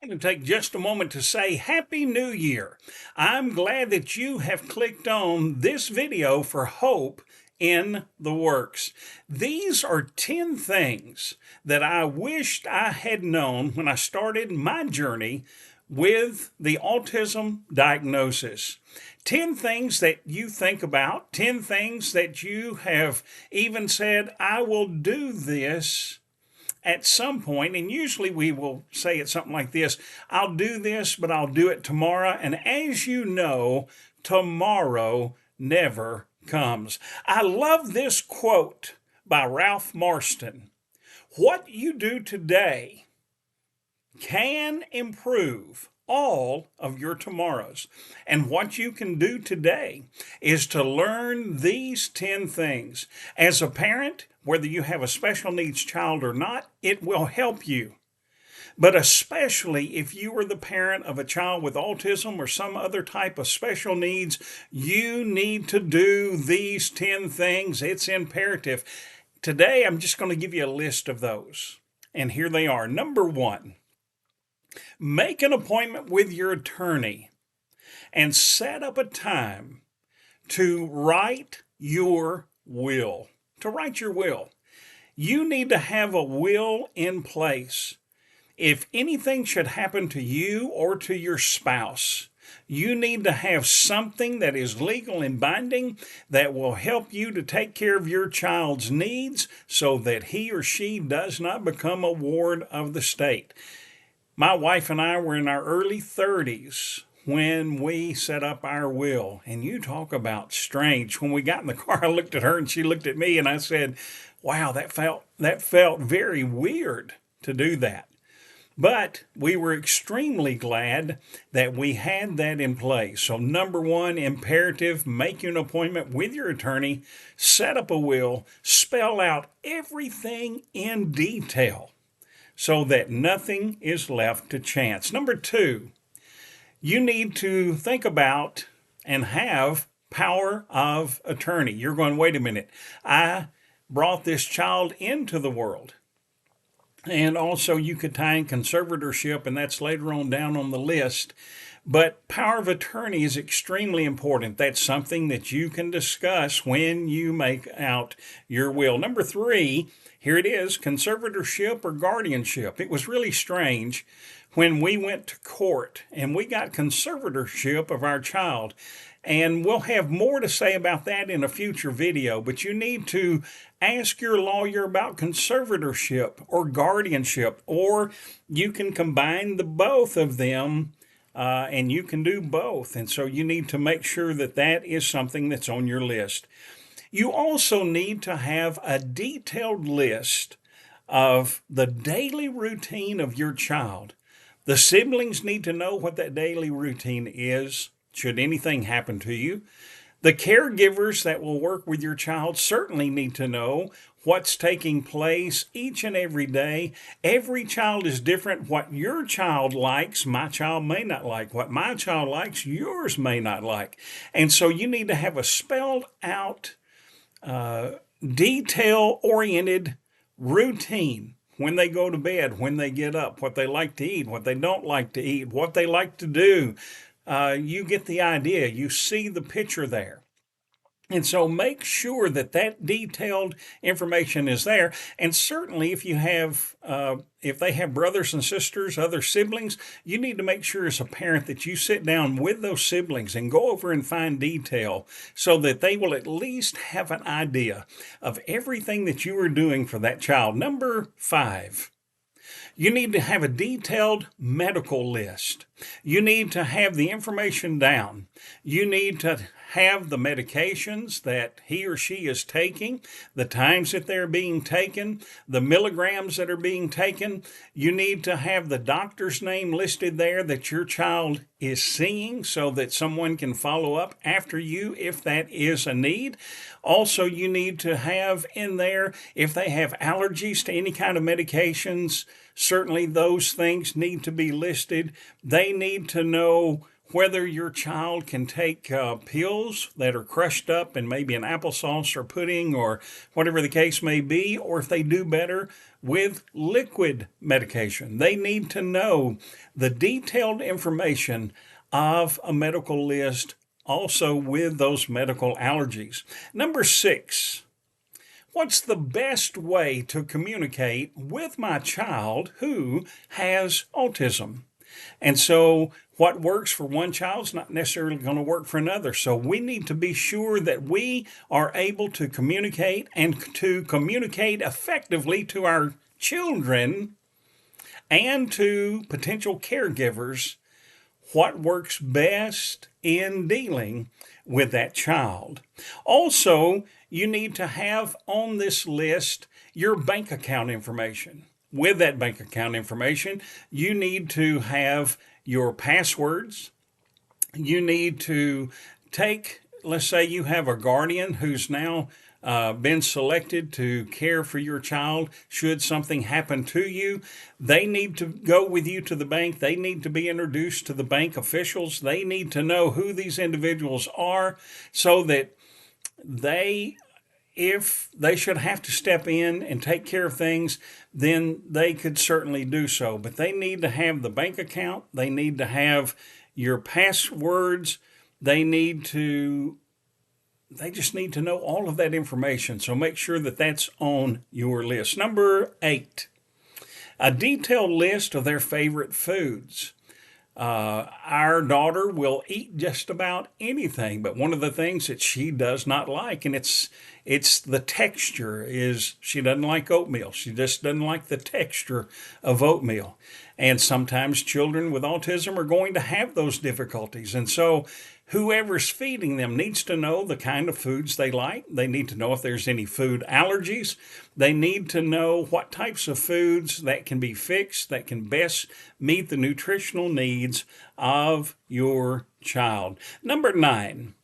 To take just a moment to say Happy New Year. I'm glad that you have clicked on this video for hope in the works. These are 10 things that I wished I had known when I started my journey with the autism diagnosis. 10 things that you think about, 10 things that you have even said, I will do this at some point, and usually we will say it something like this: I'll do this, but I'll do it tomorrow. And as you know, tomorrow never comes. I love this quote by Ralph Marston: what you do today can improve all of your tomorrows. And what you can do today is to learn these 10 things. As a parent, whether you have a special needs child or not, it will help you. But especially if you are the parent of a child with autism or some other type of special needs, you need to do these 10 things. It's imperative. Today, I'm just going to give you a list of those. And here they are. Number 1, make an appointment with your attorney and set up a time to write your will. To write your will. You need to have a will in place. If anything should happen to you or to your spouse, you need to have something that is legal and binding that will help you to take care of your child's needs so that he or she does not become a ward of the state. My wife and I were in our early 30s when we set up our will. And you talk about strange. When we got in the car, I looked at her and she looked at me and I said, wow, that felt very weird to do that. But we were extremely glad that we had that in place. So number 1, imperative, make an appointment with your attorney, set up a will, spell out everything in detail so that nothing is left to chance. Number 2, you need to think about and have power of attorney. You're going, wait a minute, I brought this child into the world. And also you could tie in conservatorship, and that's later on down on the list. But power of attorney is extremely important. That's something that you can discuss when you make out your will. Number 3, here it is, conservatorship or guardianship. It was really strange when we went to court and we got conservatorship of our child. And we'll have more to say about that in a future video, but you need to ask your lawyer about conservatorship or guardianship, or you can combine the both of them and you can do both. And so you need to make sure that that is something that's on your list. You also need to have a detailed list of the daily routine of your child. The siblings need to know what that daily routine is, should anything happen to you. The caregivers that will work with your child certainly need to know what's taking place each and every day. Every child is different. What your child likes, my child may not like. What my child likes, yours may not like. And so you need to have a spelled out, detail-oriented routine. When they go to bed, when they get up, what they like to eat, what they don't like to eat, what they like to do. You get the idea. You see the picture there. And so make sure that that detailed information is there. And certainly if you have, if they have brothers and sisters, other siblings, you need to make sure as a parent that you sit down with those siblings and go over and find detail so that they will at least have an idea of everything that you are doing for that child. Number 5. You need to have a detailed medical list. You need to have the information down. You need to have the medications that he or she is taking, the times that they're being taken, the milligrams that are being taken. You need to have the doctor's name listed there that your child is seeing so that someone can follow up after you if that is a need. Also, you need to have in there if they have allergies to any kind of medications. Certainly those things need to be listed. They need to know whether your child can take pills that are crushed up in maybe an applesauce or pudding or whatever the case may be, or if they do better with liquid medication. They need to know the detailed information of a medical list, also with those medical allergies. Number 6. What's the best way to communicate with my child who has autism? And so what works for one child is not necessarily going to work for another. So we need to be sure that we are able to communicate and to communicate effectively to our children and to potential caregivers what works best in dealing with that child. Also, you need to have on this list your bank account information. With that bank account information, you need to have your passwords. You need to take, let's say you have a guardian who's now been selected to care for your child should something happen to you. They need to go with you to the bank. They need to be introduced to the bank officials. They need to know who these individuals are so that if they should have to step in and take care of things, then they could certainly do so. But they need to have the bank account. They need to have your passwords. They just need to know all of that information. So make sure that that's on your list. Number 8, a detailed list of their favorite foods. Our daughter will eat just about anything, but one of the things that she does not like, and it's the texture, is she doesn't like oatmeal. She just doesn't like the texture of oatmeal. And sometimes children with autism are going to have those difficulties. And so whoever's feeding them needs to know the kind of foods they like. They need to know if there's any food allergies. They need to know what types of foods that can be fixed, that can best meet the nutritional needs of your child. Number 9,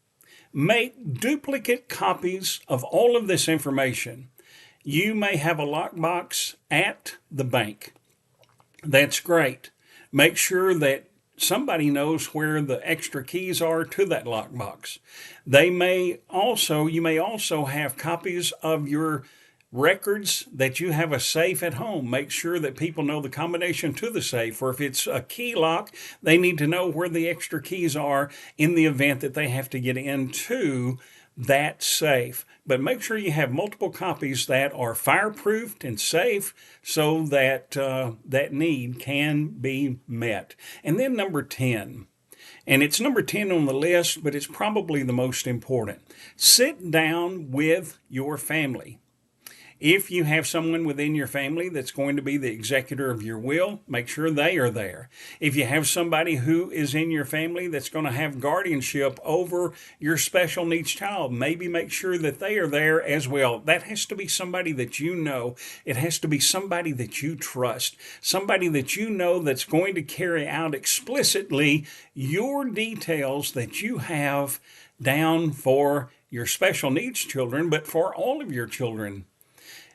make duplicate copies of all of this information. You may have a lockbox at the bank. That's great. Make sure that somebody knows where the extra keys are to that lockbox. You may also have copies of your records that you have a safe at home. Make sure that people know the combination to the safe, or if it's a key lock, they need to know where the extra keys are in the event that they have to get into that safe. But make sure you have multiple copies that are fireproofed and safe so that that need can be met. And then number 10, and it's number 10 on the list, but it's probably the most important. Sit down with your family. If you have someone within your family that's going to be the executor of your will, make sure they are there. If you have somebody who is in your family that's going to have guardianship over your special needs child, maybe make sure that they are there as well. That has to be somebody that you know. It has to be somebody that you trust, somebody that you know that's going to carry out explicitly your details that you have down for your special needs children, but for all of your children.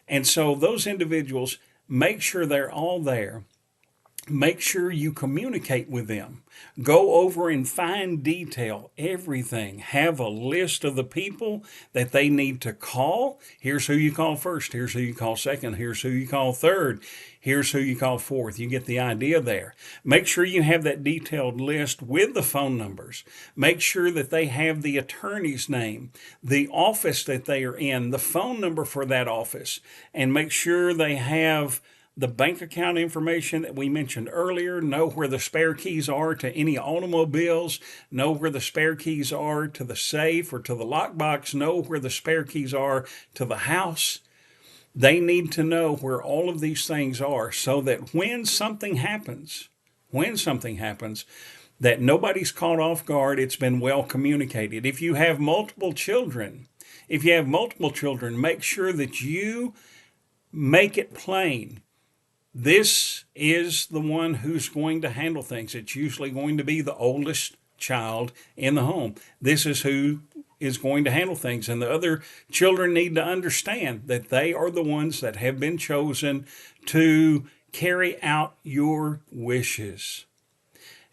And so those individuals, make sure they're all there. Make sure you communicate with them. Go over in fine detail everything. Have a list of the people that they need to call. Here's who you call first. Here's who you call second. Here's who you call third. Here's who you call fourth. You get the idea there. Make sure you have that detailed list with the phone numbers. Make sure that they have the attorney's name, the office that they are in, the phone number for that office, and make sure they have the bank account information that we mentioned earlier. Know where the spare keys are to any automobiles. Know where the spare keys are to the safe or to the lockbox. Know where the spare keys are to the house. They need to know where all of these things are so that when something happens, that nobody's caught off guard. It's been well communicated. If you have multiple children, make sure that you make it plain. This is the one who's going to handle things. It's usually going to be the oldest child in the home. This is who is going to handle things. And the other children need to understand that they are the ones that have been chosen to carry out your wishes.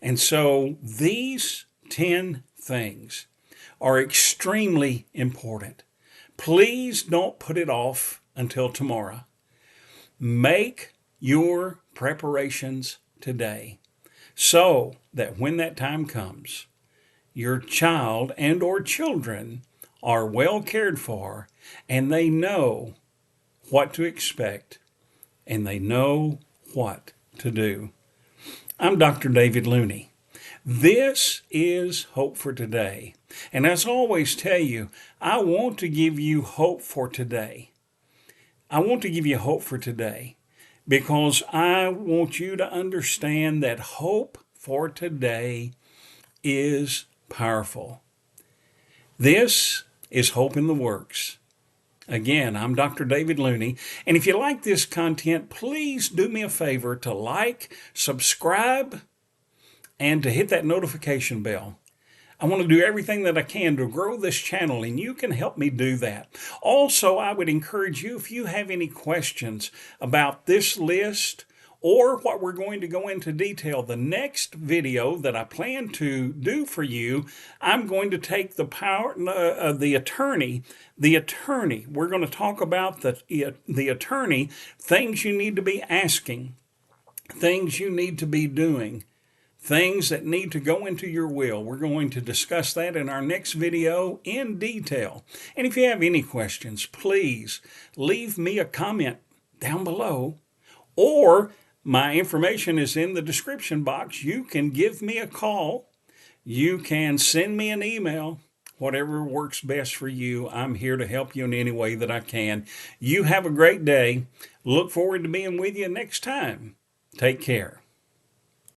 And so these 10 things are extremely important. Please don't put it off until tomorrow. Make your preparations today so that when that time comes, your child and or children are well cared for and they know what to expect and they know what to do. I'm Dr. David Looney. This is Hope for Today. And as I always tell you, I want to give you hope for today. I want to give you hope for today because I want you to understand that hope for today is powerful. This is Hope in the Works. Again, I'm Dr. David Looney, and if you like this content, please do me a favor to like, subscribe, and to hit that notification bell. I want to do everything that I can to grow this channel, and you can help me do that. Also, I would encourage you, if you have any questions about this list or what we're going to go into detail, the next video that I plan to do for you, I'm going to take the power of the attorney. We're going to talk about the attorney, things you need to be asking, things you need to be doing, things that need to go into your will. We're going to discuss that in our next video in detail. And if you have any questions, please leave me a comment down below, or my information is in the description box. You can give me a call. You can send me an email. Whatever works best for you, I'm here to help you in any way that I can. You have a great day. Look forward to being with you next time. Take care.